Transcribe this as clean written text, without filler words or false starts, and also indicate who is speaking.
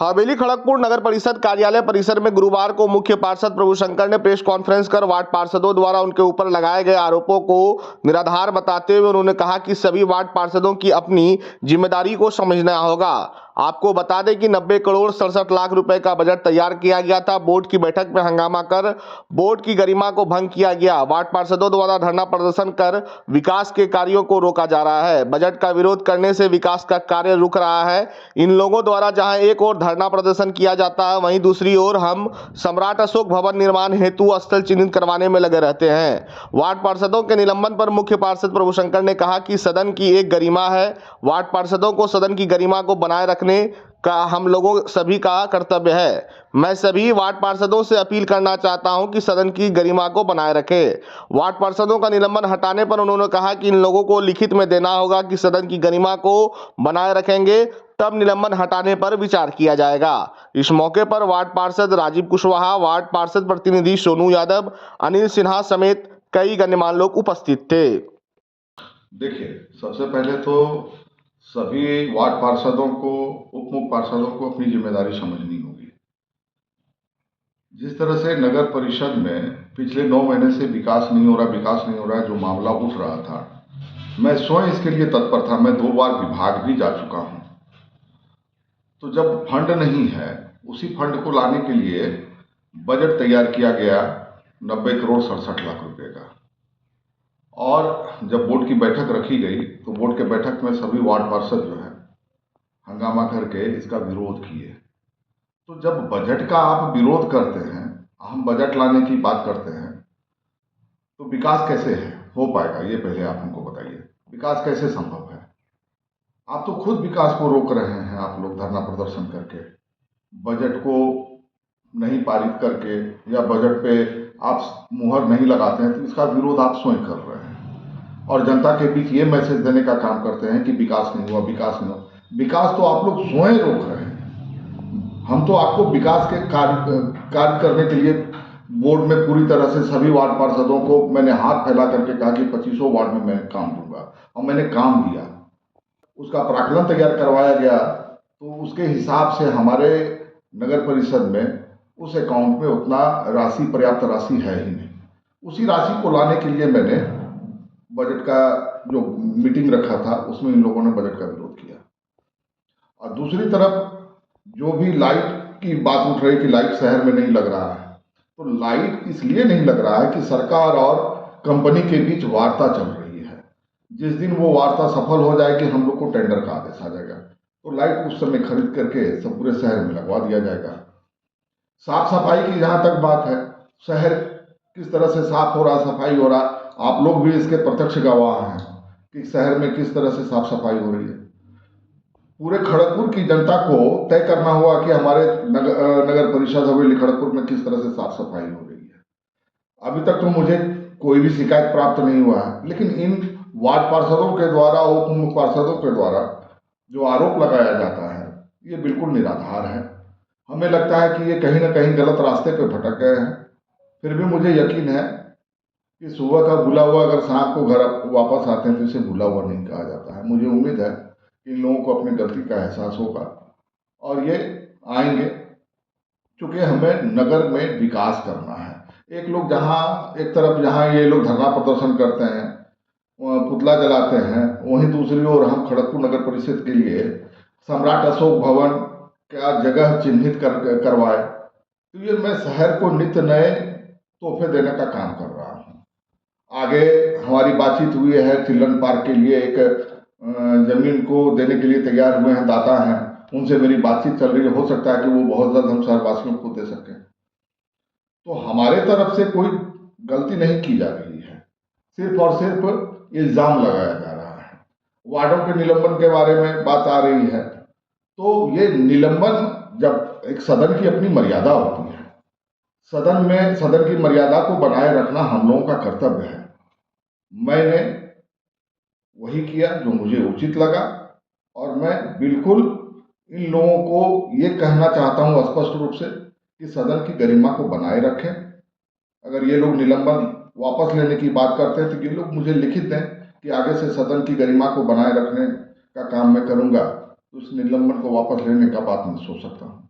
Speaker 1: हवेली खड़गपुर नगर परिषद कार्यालय परिसर में गुरुवार को मुख्य पार्षद प्रभुशंकर ने प्रेस कॉन्फ्रेंस कर वार्ड पार्षदों द्वारा उनके ऊपर लगाए गए आरोपों को निराधार बताते हुए उन्होंने कहा कि सभी वार्ड पार्षदों की अपनी जिम्मेदारी को समझना होगा। आपको बता दें कि 90 करोड़ 67 लाख रुपए का बजट तैयार किया गया था। बोर्ड की बैठक में हंगामा कर बोर्ड की गरिमा को भंग किया गया। वार्ड पार्षदों द्वारा धरना प्रदर्शन कर विकास के कार्यों को रोका जा रहा है। बजट का विरोध करने से विकास का कार्य रुक रहा है। इन लोगों द्वारा जहां एक ओर धरना प्रदर्शन किया जाता है, वहीं दूसरी ओर हम सम्राट अशोक भवन निर्माण हेतु स्थल चिन्हित करवाने में लगे रहते हैं। वार्ड पार्षदों के निलंबन पर मुख्य पार्षद प्रभुशंकर ने कहा कि सदन की एक गरिमा है। वार्ड पार्षदों को सदन की गरिमा को बनाए रखने का हम लोगों सभी का कर्तव्य है। मैं सभी वार्ड पार्षदों से अपील करना चाहता हूं कि सदन की गरिमा को बनाए रखें। वार्ड पार्षदों का निलंबन हटाने पर उन्होंने कहा कि इन लोगों को लिखित में देना होगा कि सदन की गरिमा को बनाए रखेंगे, तब निलंबन हटाने पर विचार किया जाएगा। इस मौके पर वार्ड पार्षद राजीव कुशवाहा, वार्ड पार्षद प्रतिनिधि सोनू यादव, अनिल सिन्हा समेत कई गणमान्य लोग उपस्थित थे।
Speaker 2: देखिए, सबसे पहले तो सभी वार्ड पार्षदों को, उप मुख्य पार्षदों को अपनी जिम्मेदारी समझनी होगी। जिस तरह से नगर परिषद में पिछले 9 महीने से विकास नहीं हो रहा है, जो मामला उठ रहा था, मैं स्वयं इसके लिए तत्पर था। मैं 2 बार विभाग भी जा चुका हूं। तो जब फंड नहीं है, उसी फंड को लाने के लिए बजट तैयार किया गया 90 करोड़ 67 लाख रुपए का। और जब बोर्ड की बैठक रखी गई तो बोर्ड के बैठक में सभी वार्ड पार्षद जो है हंगामा करके इसका विरोध किए। तो जब बजट का आप विरोध करते हैं, हम बजट लाने की बात करते हैं, तो विकास कैसे हो पाएगा? ये पहले आप हमको बताइए, विकास कैसे संभव है? आप तो खुद विकास को रोक रहे हैं। आप लोग धरना प्रदर्शन करके, बजट को नहीं पारित करके, या बजट पे आप मुहर नहीं लगाते हैं, तो इसका विरोध आप स्वयं कर रहे हैं और जनता के बीच ये मैसेज देने का काम करते हैं कि विकास नहीं हुआ, विकास नहीं हुआ। विकास तो आप लोग स्वयं रोक रहे हैं। हम तो आपको विकास के कार्य करने के लिए बोर्ड में पूरी तरह से सभी वार्ड पार्षदों को मैंने हाथ फैला करके कहा कि 2500 वार्ड में मैं काम दूंगा, और मैंने काम दिया। उसका प्राक्कलन तैयार करवाया गया, तो उसके हिसाब से हमारे नगर परिषद में उस अकाउंट में उतना राशि, पर्याप्त राशि है ही नहीं। उसी राशि को लाने के लिए मैंने बजट का जो मीटिंग रखा था, उसमें इन लोगों ने बजट का विरोध किया। और दूसरी तरफ जो भी लाइट की बात उठ रही कि लाइट शहर में नहीं लग रहा है, तो लाइट इसलिए नहीं लग रहा है कि सरकार और कंपनी के बीच वार्ता चल रही है। जिस दिन वो वार्ता सफल हो जाएगी, हम लोग को टेंडर का आदेश आ जाएगा, तो लाइट उस समय खरीद करके सब पूरे शहर में लगवा दिया जाएगा। साफ सफाई की जहां तक बात है, शहर किस तरह से साफ हो रहा, सफाई हो रहा, आप लोग भी इसके प्रत्यक्ष गवाह हैं कि शहर में किस तरह से साफ सफाई हो रही है। पूरे खड़गपुर की जनता को तय करना होगा कि हमारे नगर परिषद हवेली खड़गपुर में किस तरह से साफ सफाई हो रही है। अभी तक तो मुझे कोई भी शिकायत प्राप्त नहीं हुआ है, लेकिन इन वार्ड पार्षदों के द्वारा, उप मुख्य पार्षदों के द्वारा जो आरोप लगाया जाता है, ये बिल्कुल निराधार है। हमें लगता है कि ये कहीं ना कहीं गलत रास्ते पे भटक गए हैं। फिर भी मुझे यकीन है कि सुबह का भूला हुआ अगर शाम को घर वापस आते हैं तो इसे भूला हुआ नहीं कहा जाता है। मुझे उम्मीद है कि इन लोगों को अपनी गलती का एहसास होगा और ये आएंगे, क्योंकि हमें नगर में विकास करना है। एक लोग एक तरफ जहाँ ये लोग धरना प्रदर्शन करते हैं, पुतला जलाते हैं, वहीं दूसरी ओर हम खड़गपुर नगर परिषद के लिए सम्राट अशोक भवन क्या जगह चिन्हित करवाए। तो ये मैं शहर को नित्य नए तोहफे देने का काम कर रहा हूँ। आगे हमारी बातचीत हुई है, चिल्ड्रन पार्क के लिए एक जमीन को देने के लिए तैयार हुए हैं, दाता हैं, उनसे मेरी बातचीत चल रही है। हो सकता है कि वो बहुत जल्द हम शहरवासियों को दे सकें। तो हमारे तरफ से कोई गलती नहीं की जा रही है, सिर्फ और सिर्फ इल्जाम लगाया जा रहा है। वार्डों के निलंबन के बारे में बात आ रही है, तो ये निलंबन, जब एक सदन की अपनी मर्यादा होती है, सदन की मर्यादा को बनाए रखना हम लोगों का कर्तव्य है। मैंने वही किया जो मुझे उचित लगा, और मैं बिल्कुल इन लोगों को ये कहना चाहता हूँ स्पष्ट रूप से कि सदन की गरिमा को बनाए रखें। अगर ये लोग निलंबन वापस लेने की बात करते हैं, तो ये लोग मुझे लिखित दें कि आगे से सदन की गरिमा को बनाए रखने का काम मैं करूंगा, तो उस निलंबन को वापस लेने का बात मैं सोच सकता हूँ।